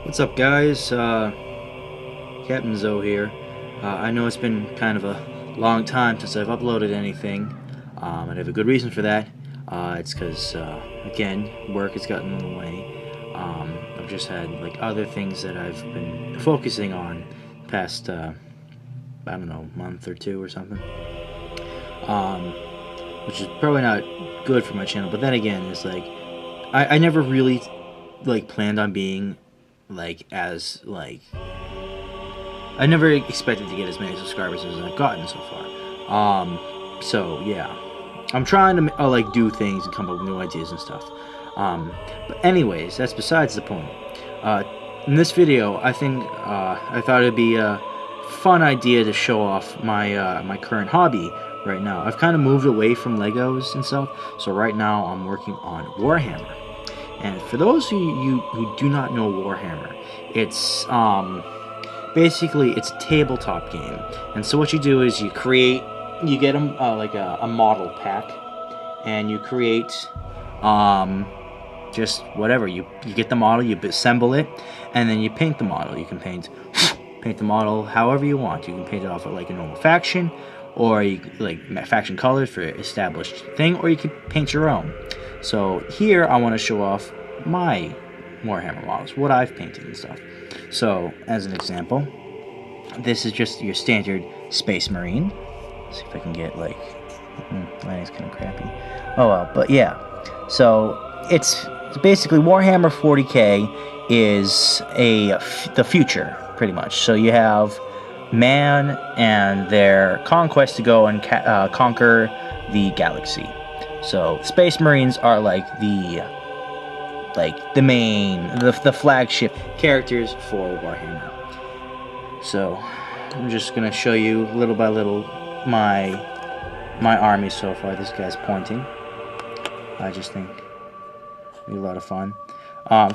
What's up, guys? Captain Zoe here. I know it's been kind of a long time since I've uploaded anything, and I have a good reason for that. It's because, again, work has gotten in the way. I've just had like other things that I've been focusing on past, I don't know, month or two or something. Which is probably not good for my channel. But then again, it's like I never really like planned on being I never expected to get as many subscribers as I've gotten so far. So yeah, I'm trying to like do things and come up with new ideas and stuff. But anyways, that's besides the point. In this video, I thought it'd be a fun idea to show off my my current hobby right now. I've kind of moved away from Legos and stuff, so right now I'm working on Warhammer. And for those who do not know Warhammer, it's basically it's a tabletop game. And so what you do is you get like a model pack, and you create just whatever. You get the model, you assemble it, and then you paint the model. You can paint the model however you want. You can paint it off of like a normal faction, or you like faction colors for established thing, or you can paint your own. So here I want to show off my Warhammer models, what I've painted and stuff. So as an example, this is just your standard Space Marine. Let's see if I can get like, lighting's kind of crappy. Oh well, but yeah. So it's basically Warhammer 40K is the future pretty much. So you have man and their conquest to go and conquer the galaxy. So Space Marines are like the flagship characters for Warhammer. So I'm just gonna show you little by little my army so far. This guy's pointing. I just think it'll be a lot of fun.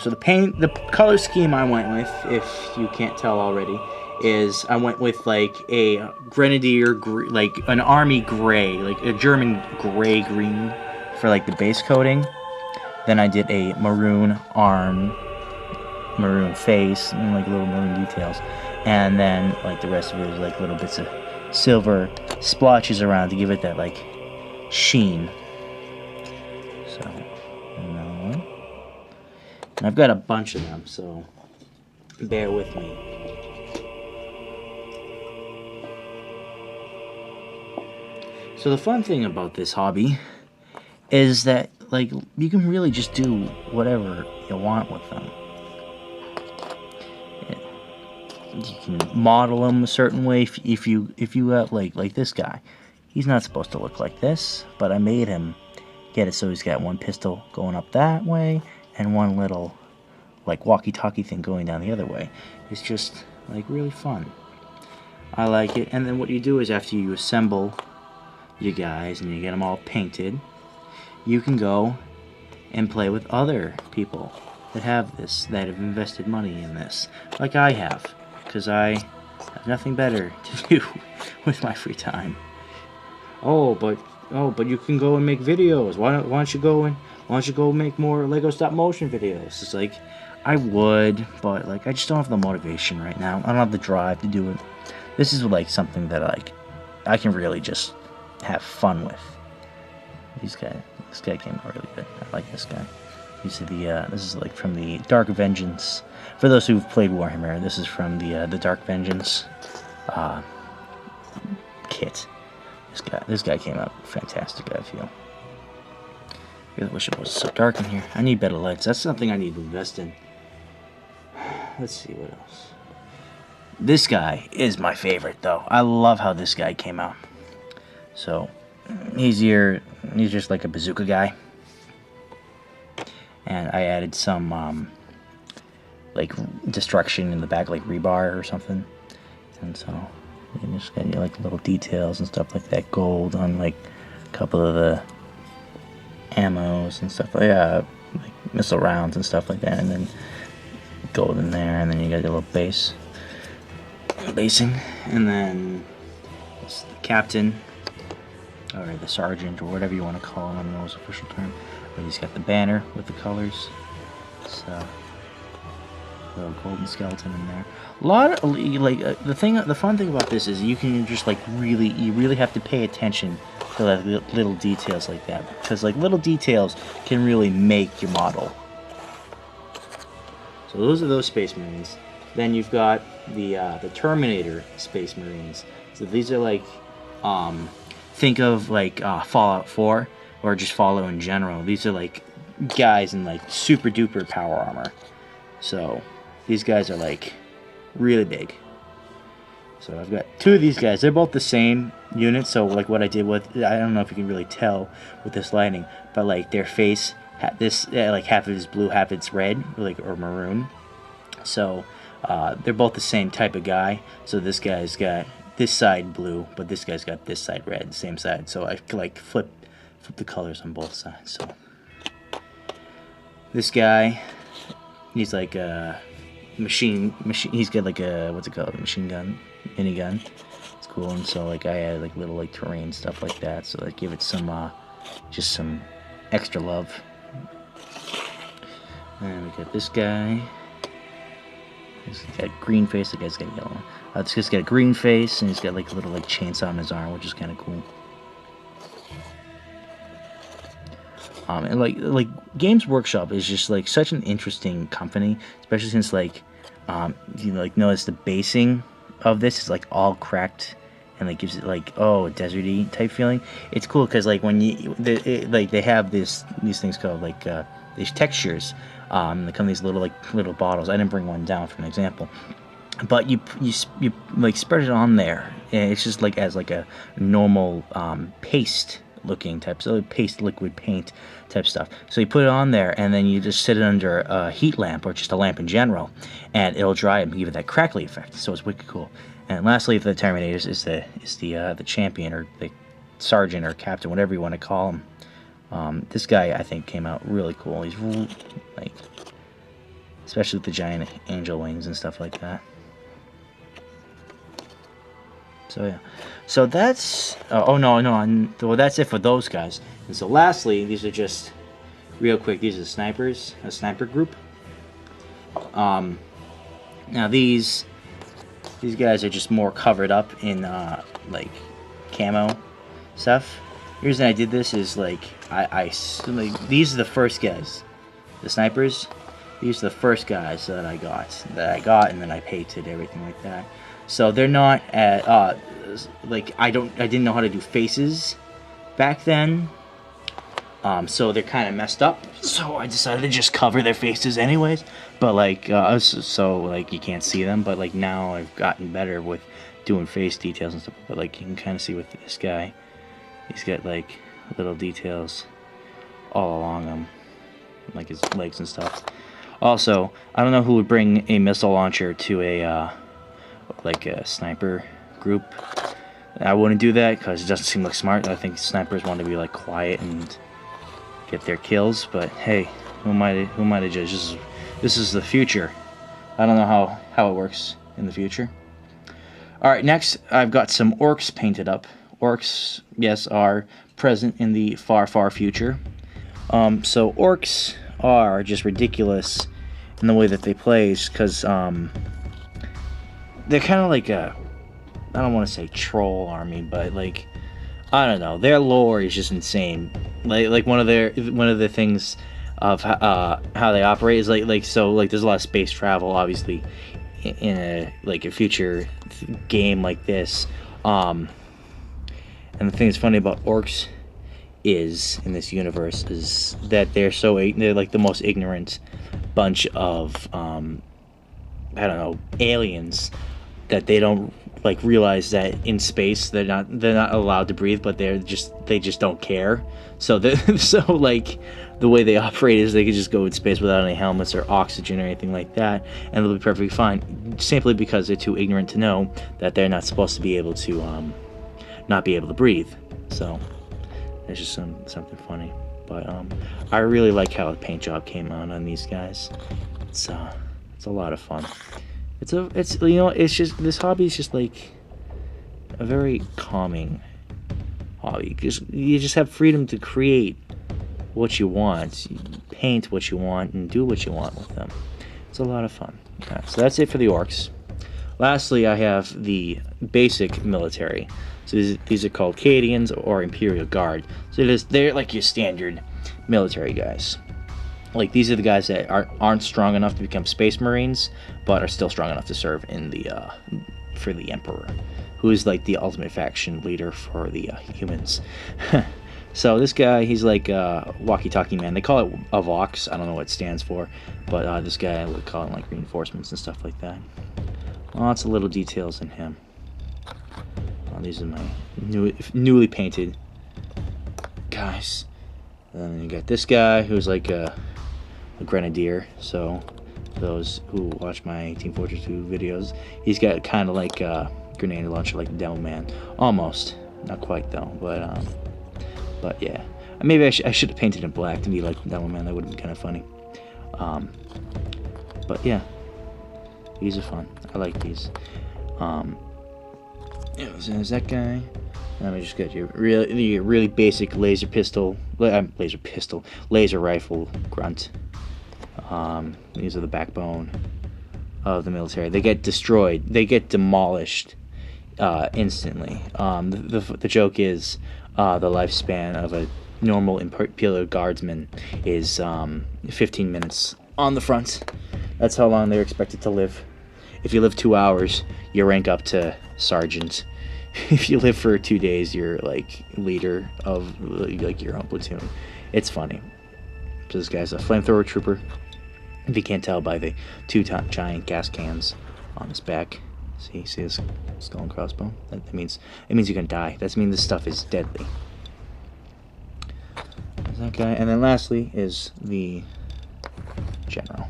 So the color scheme I went with, if you can't tell already, is I went with like a grenadier, like an army gray, like a German gray-green for like the base coating. Then I did a maroon arm, maroon face, and like little maroon details. And then like the rest of it is like little bits of silver splotches around to give it that like sheen. So another one. And I've got a bunch of them, so bear with me. So the fun thing about this hobby is that like you can really just do whatever you want with them. You can model them a certain way if you have like this guy. He's not supposed to look like this, but I made him get it so he's got one pistol going up that way and one little like walkie-talkie thing going down the other way. It's just like really fun. I like it. And then what you do is after you assemble your guys and you get them all painted, you can go and play with other people that have this, that have invested money in this, like I have, because I have nothing better to do with my free time. Oh, but you can go and make videos. Why don't you go make more Lego stop motion videos? It's like I would, but like I just don't have the motivation right now. I don't have the drive to do it. This is like something that I can really just have fun with. This guy came out really good. I like this guy. This is like from the Dark Vengeance. For those who've played Warhammer, this is from the Dark Vengeance kit. This guy came out fantastic, I feel. I really wish it wasn't so dark in here. I need better lights. That's something I need to invest in. Let's see what else. This guy is my favorite, though. I love how this guy came out. So he's just like a bazooka guy, and I added some like destruction in the back, like rebar or something, and so you just got like little details and stuff like that. Gold on like a couple of the ammos and stuff like missile rounds and stuff like that, and then gold in there, and then you got your little basing, and then it's the captain, or the sergeant, or whatever you want to call him. I don't know his official term, but he's got the banner with the colors. So little golden skeleton in there. A lot of like the fun thing about this is you can just like you really have to pay attention to like little details like that, because like little details can really make your model. So those are those Space Marines. Then you've got the Terminator Space Marines. So these are like think of like Fallout 4 or just Fallout in general. These are like guys in like super duper power armor. So these guys are like really big. So I've got two of these guys. They're both the same unit. So like what I did with, I don't know if you can really tell with this lighting, but like their face, this like half of it's blue, half it's red, like or maroon. So they're both the same type of guy. So this guy's got this side blue, but this guy's got this side red, same side. So I like flip the colors on both sides. So this guy, he's like a machine. He's got like a, what's it called? A machine gun, minigun. It's cool. And so like I added like little like terrain stuff like that. So like give it some just some extra love. And we got this guy. He's got a green face. The guy's got yellow. This guy's got a green face, and he's got like a little like chainsaw on his arm, which is kind of cool. And like Games Workshop is just like such an interesting company, especially since like you like notice the basing of this is like all cracked and like gives it like, oh, a deserty type feeling. It's cool because like when you like they have these things called like these textures. They come in these little bottles. I didn't bring one down for an example, but you like spread it on there, and it's just like as like a normal paste looking type, so paste liquid paint type stuff. So you put it on there, and then you just sit it under a heat lamp or just a lamp in general, and it'll dry and give it that crackly effect. So it's wicked cool. And lastly, for the Terminators is the champion or the sergeant or captain, whatever you want to call him. This guy, I think, came out really cool. He's like, especially with the giant angel wings and stuff like that. So yeah, so that's well, that's it for those guys. And so lastly, these are just real quick. These are snipers, a sniper group. Now these guys are just more covered up in like camo stuff. The reason I did this is like like these are the first guys, the snipers. These are the first guys that I got, and then I painted everything like that. So they're not at like I didn't know how to do faces back then. So they're kind of messed up. So I decided to just cover their faces anyways. But like so like you can't see them. But like now I've gotten better with doing face details and stuff. But like you can kind of see with this guy. He's got like little details all along him, like his legs and stuff. Also, I don't know who would bring a missile launcher to a like a sniper group. I wouldn't do that because it doesn't seem like smart. I think snipers want to be like quiet and get their kills. But hey, who am I to judge? This is the future. I don't know how it works in the future. All right, next I've got some orcs painted up. Orcs, yes, are present in the far, far future. So orcs are just ridiculous in the way that they play, because they're kind of like a, I don't want to say troll army, but like, I don't know, their lore is just insane. Like one of the things of how they operate is like so like there's a lot of space travel, obviously, in a future game like this. And the thing that's funny about orcs is in this universe is that they're like the most ignorant bunch of I don't know, aliens, that they don't like realize that in space they're not allowed to breathe, but they just don't care. So like the way they operate is they could just go in space without any helmets or oxygen or anything like that, and they'll be perfectly fine, simply because they're too ignorant to know that they're not supposed to be able to not be able to breathe. So it's just something funny. But I really like how the paint job came out on these guys. It's a lot of fun. It's just, this hobby is just like a very calming hobby, because you just have freedom to create what you want, paint what you want, and do what you want with them. It's a lot of fun. Right, so that's it for the orcs. Lastly, I have the basic military. So these are called Cadians or Imperial Guard. So they're like your standard military guys. Like, these are the guys that aren't strong enough to become Space Marines, but are still strong enough to serve in the for the Emperor, who is like the ultimate faction leader for the humans. So this guy, he's like a walkie-talkie man. They call it a Vox. I don't know what it stands for, but this guy would call it like reinforcements and stuff like that. Lots of little details in him. These are my newly painted guys. And then you got this guy who's like a grenadier. So those who watch my Team Fortress 2 videos, he's got kind of like a grenade launcher, like the Devil Man, almost. Not quite though, but yeah. Maybe I should have painted in black to be like the Devil Man. That would have been kind of funny. But yeah, these are fun. I like these. Yeah, so there's that guy. Let me just get your really basic laser rifle grunt. These are the backbone of the military. They get destroyed. They get demolished instantly. The joke is the lifespan of a normal Imperial Guardsman is 15 minutes on the front. That's how long they're expected to live. If you live 2 hours, you rank up to sergeant. If you live for 2 days, you're like leader of like your own platoon. It's funny. So this guy's a flamethrower trooper. If you can't tell by the two giant gas cans on his back. See his skull and crossbow? That means you're gonna die. That means this stuff is deadly. There's that guy. And then lastly is the general.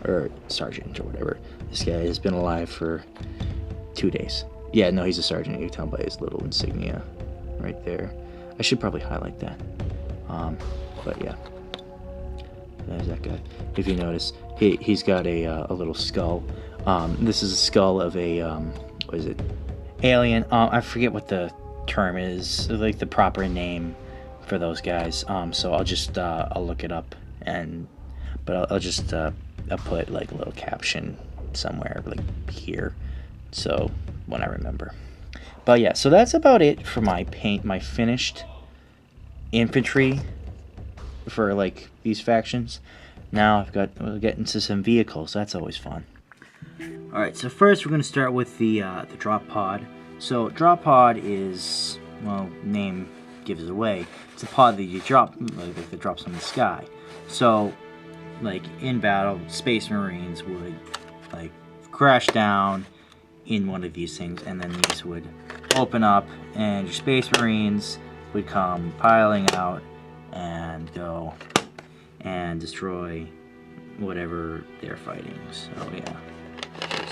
Or sergeant or whatever. This guy has been alive for 2 days. Yeah, no, he's a sergeant. You can tell by his little insignia right there. I should probably highlight that. But yeah. There's that guy. If you notice, he's got a little skull. This is a skull of a what is it? Alien. I forget what the term is, like the proper name for those guys. So I'll just I'll look it up, but I'll just I'll put like a little caption somewhere like here, so when I remember. But yeah, so that's about it for my finished infantry for like these factions. Now we'll get into some vehicles. That's always fun. All right, so first we're going to start with the drop pod. So drop pod is, well, name gives it away. It's a pod that you drop, like that drops from the sky. So like in battle, Space Marines would like crash down in one of these things, and then these would open up, and your Space Marines would come piling out and go and destroy whatever they're fighting. So yeah.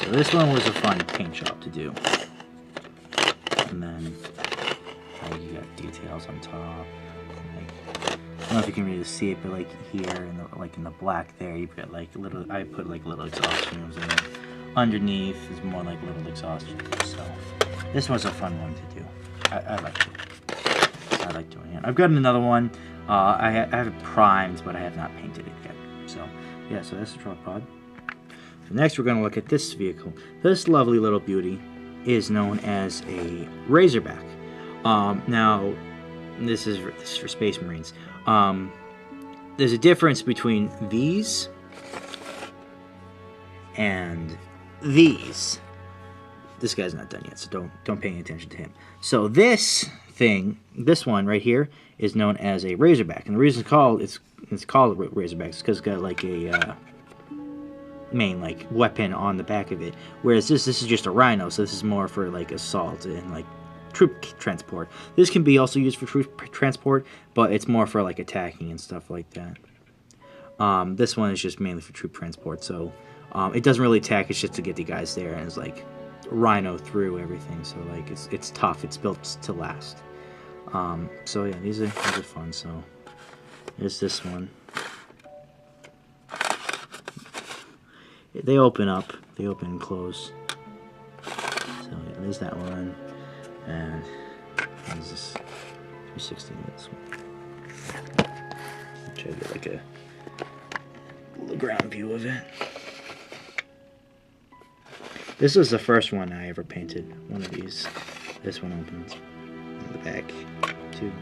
So this one was a fun paint job to do. And then you got details on top. Like, I don't know if you can really see it, but like here in the black there, you've got like little. I put like little exhaust fumes, and then underneath is more like little exhaust fumes. So this was a fun one to do. I liked it. I like doing it. I've got another one. I have it primed, but I have not painted it yet. So yeah, so that's the drop pod. So next we're going to look at this vehicle. This lovely little beauty is known as a Razorback. Now, this is for Space Marines. There's a difference between these and these. This guy's not done yet, so don't pay any attention to him. So this one right here is known as a Razorback, and the reason it's called Razorback is because it's got like a main like weapon on the back of it, whereas this is just a Rhino, so this is more for like assault and like troop transport. This can be also used for troop transport, but it's more for like attacking and stuff like that. This one is just mainly for troop transport, so it doesn't really attack. It's just to get the guys there, and it's like Rhino through everything. So like it's tough. It's built to last. So yeah, these are fun. So there's this one. They open up. They open and close. So yeah, there's that one. And there's this 360 this one. Try to get like a little ground view of it. This was the first one I ever painted. One of these. This one opens in the back too.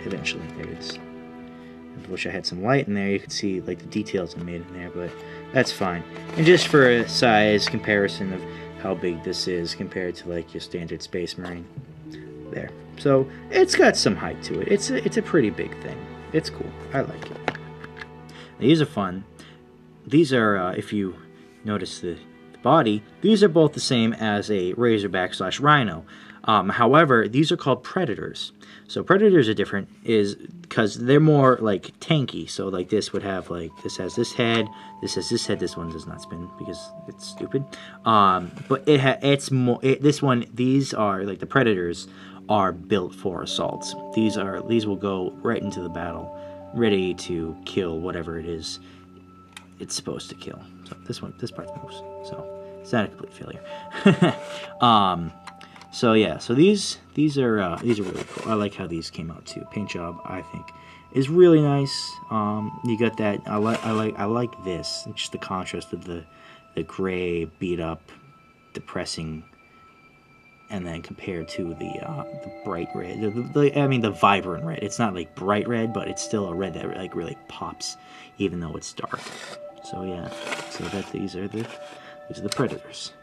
Eventually, there it is. I wish I had some light in there. You could see like the details I made in there, but that's fine. And just for a size comparison of how big this is compared to like your standard Space Marine. There. So it's got some height to it. It's a pretty big thing. It's cool. I like it. These are fun. These are, if you notice the body, these are both the same as a Razorback / Rhino. However, these are called Predators. So Predators are different is because they're more like tanky. So like this would have like, this has this head, this has this head, this one does not spin because it's stupid. But it's more, this one, these are like the Predators are built for assaults. These will go right into the battle, ready to kill whatever it is it's supposed to kill. So this part moves. So it's not a complete failure. So yeah, so these are really cool. I like how these came out too. Paint job, I think, is really nice. You got that. I like this. It's just the contrast of the gray, beat up, depressing, and then compared to the bright red. The vibrant red. It's not like bright red, but it's still a red that like really pops, even though it's dark. So yeah, so these are the Predators.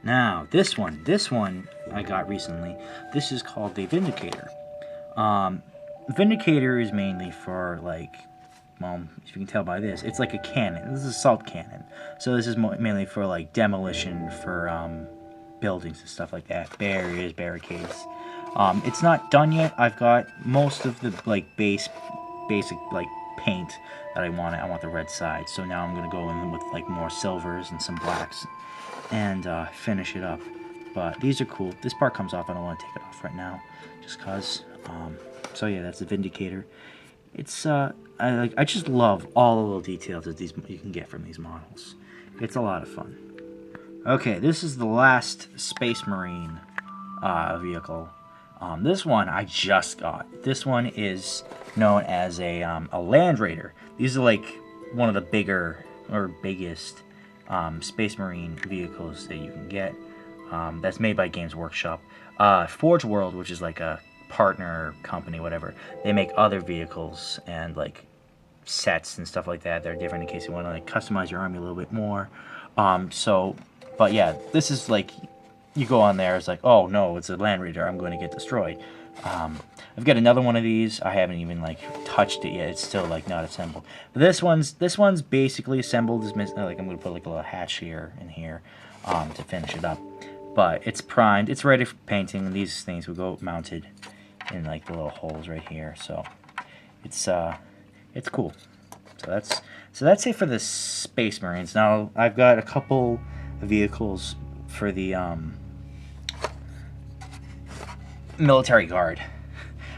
Now, this one I got recently. This is called the Vindicator. Vindicator is mainly for, like, well, as you can tell by this, it's like a cannon. This is a assault cannon. So this is mainly for, like, demolition for buildings and stuff like that. Barriers, barricades. It's not done yet. I've got most of the, like, basic, like, paint that I want. I want the red side. So now I'm going to go in with, like, more silvers and some blacks and finish it up. But these are cool. This part comes off. I don't want to take it off right now, just cause. So yeah, that's the Vindicator. It's I just love all the little details that you can get from these models. It's a lot of fun. Okay, this is the last Space Marine vehicle. This one I just got. This one is known as a Land Raider. These are like one of the bigger or biggest Space Marine vehicles that you can get. That's made by Games Workshop. Forge World, which is like a partner company, whatever, they make other vehicles and like sets and stuff like that. They're different in case you want to like customize your army a little bit more. But yeah, this is like, you go on there, it's like, oh no, it's a Land Raider, I'm going to get destroyed. I've got another one of these. I haven't even like touched it yet. It's still like not assembled. But this one's basically assembled. Like I'm going to put like a little hatch here and here to finish it up. But it's primed. It's ready for painting. And these things will go mounted in like the little holes right here. So it's cool. So that's it for the Space Marines. Now I've got a couple vehicles for the Military Guard.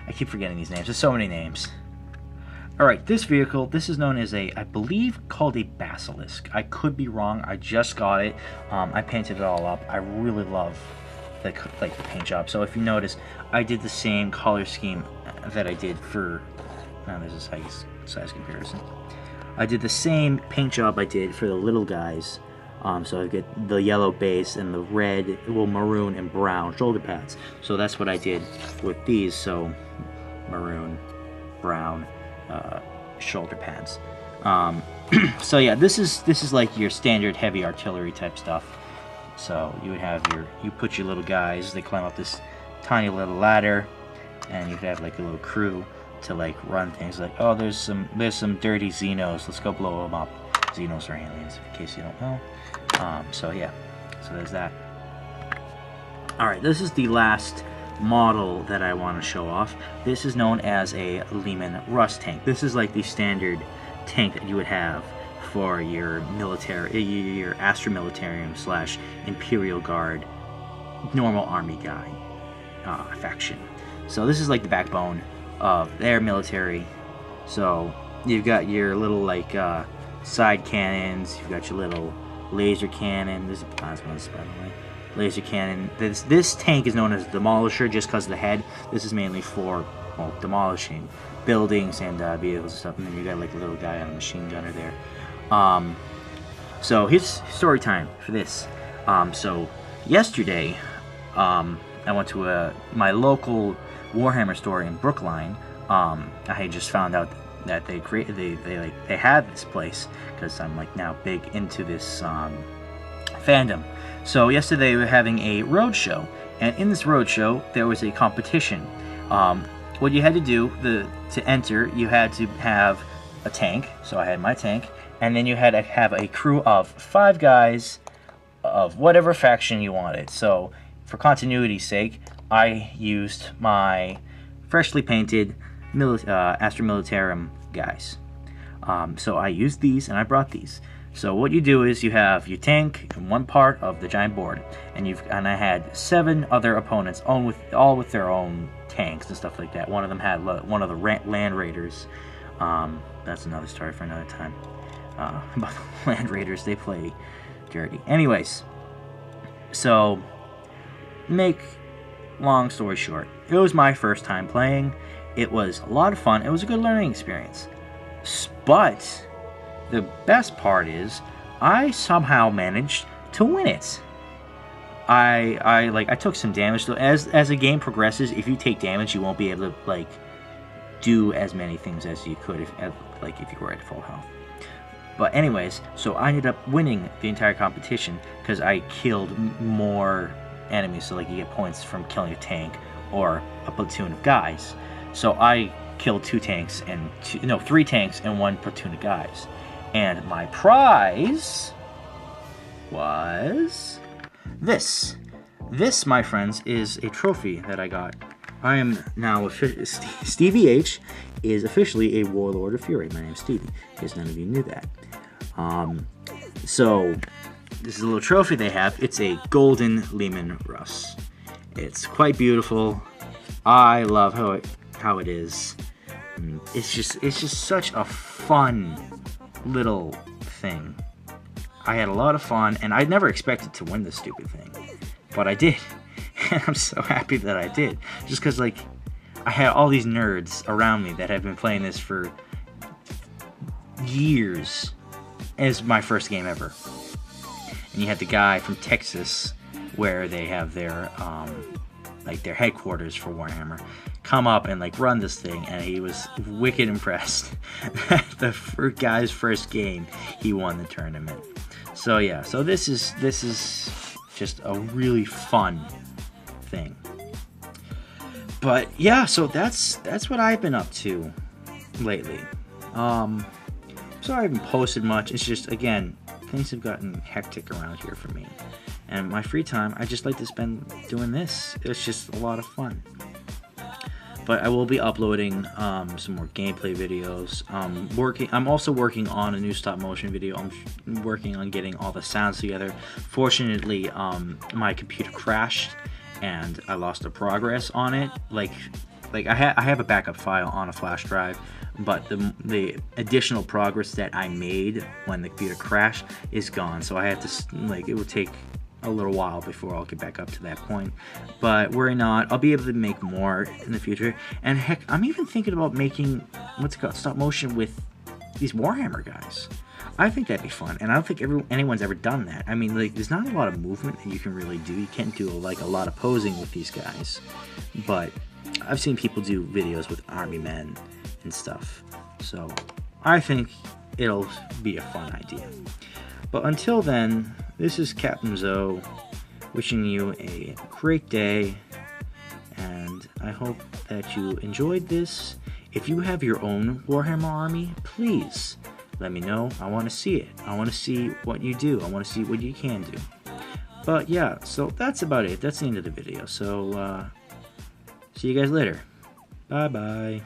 I keep forgetting these names. There's so many names. Alright, this vehicle, this is known as I believe, called a Basilisk. I could be wrong. I just got it. I painted it all up. I really love the paint job. So if you notice, I did the same color scheme that I did for... Now there's a size comparison. I did the same paint job I did for the little guys. So I get the yellow base and the red, well, maroon and brown shoulder pads. So that's what I did with these. So maroon, brown shoulder pads. So yeah, this is like your standard heavy artillery type stuff. So you would have you put your little guys. They climb up this tiny little ladder, and you could have like a little crew to like run things. Like, oh, there's some dirty Xenos. Let's go blow them up. Xenos are aliens, in case you don't know. So yeah, so there's that. Alright, this is the last model that I want to show off. This is known as a Lehman Russ tank. This is like the standard tank that you would have for your military, your Astra Militarium / Imperial Guard normal army guy faction. So this is like the backbone of their military. So you've got your little like side cannons, you've got your little laser cannon. This is a plasma, by the way. Laser cannon. This tank is known as Demolisher just because of the head. This is mainly for, well, demolishing buildings and vehicles and stuff. And then you got like a little guy on a machine gunner there. So here's story time for this. So yesterday, I went to my local Warhammer store in Brookline. I had just found out that they had this place because I'm like now big into this fandom. So yesterday we were having a road show, and in this road show there was a competition. What you had to do to enter, you had to have a tank. So I had my tank, and then you had to have a crew of 5 guys of whatever faction you wanted. So for continuity's sake, I used my freshly painted Astra Militarum guys. So I used these, and I brought these. So what you do is you have your tank in one part of the giant board, and I had 7 other opponents, all with their own tanks and stuff like that. One of them had one of the land raiders. That's another story for another time. About the land raiders, they play dirty. Anyways, so make long story short, it was my first time playing. It was a lot of fun. It was a good learning experience. But the best part is I somehow managed to win it. I took some damage. So as the game progresses, if you take damage, you won't be able to do as many things as you could if you were at full health. But anyways, so I ended up winning the entire competition because I killed more enemies. So you get points from killing a tank or a platoon of guys. So I killed 3 tanks and 1 platoon of guys. And my prize was this. This, my friends, is a trophy that I got. I am now Stevie H is officially a Warlord of Fury. My name's Stevie, because none of you knew that. So this is a little trophy they have. It's a golden Lehman Russ. It's quite beautiful. I love how it is. It's just such a fun little thing. I had a lot of fun, and I never expected to win this stupid thing, but I did. And I'm so happy that I did, just because I had all these nerds around me that have been playing this for years. It's my first game ever. And you had the guy from Texas, where they have their their headquarters for Warhammer, come up and run this thing, and he was wicked impressed. The guy's first game, he won the tournament. So yeah, so this is just a really fun thing. But yeah, so that's what I've been up to lately. Sorry I haven't posted much. It's just, again, things have gotten hectic around here for me. And my free time, I just like to spend doing this. It's just a lot of fun. But I will be uploading some more gameplay videos. I'm also working on a new stop motion video. I'm working on getting all the sounds together. Fortunately, my computer crashed and I lost the progress on it. I have a backup file on a flash drive, but the additional progress that I made when the computer crashed is gone. So I had to it would take a little while before I'll get back up to that point. But worry not, I'll be able to make more in the future. And heck, I'm even thinking about making stop motion with these Warhammer guys. I think that'd be fun, and I don't think anyone's ever done that. I mean, there's not a lot of movement that you can really do. You can't do a lot of posing with these guys, but I've seen people do videos with army men and stuff. So I think it'll be a fun idea. But until then, this is Captain Zoe wishing you a great day, and I hope that you enjoyed this. If you have your own Warhammer army, please let me know. I want to see it. I want to see what you do. I want to see what you can do. But yeah, so that's about it. That's the end of the video. So see you guys later. Bye bye.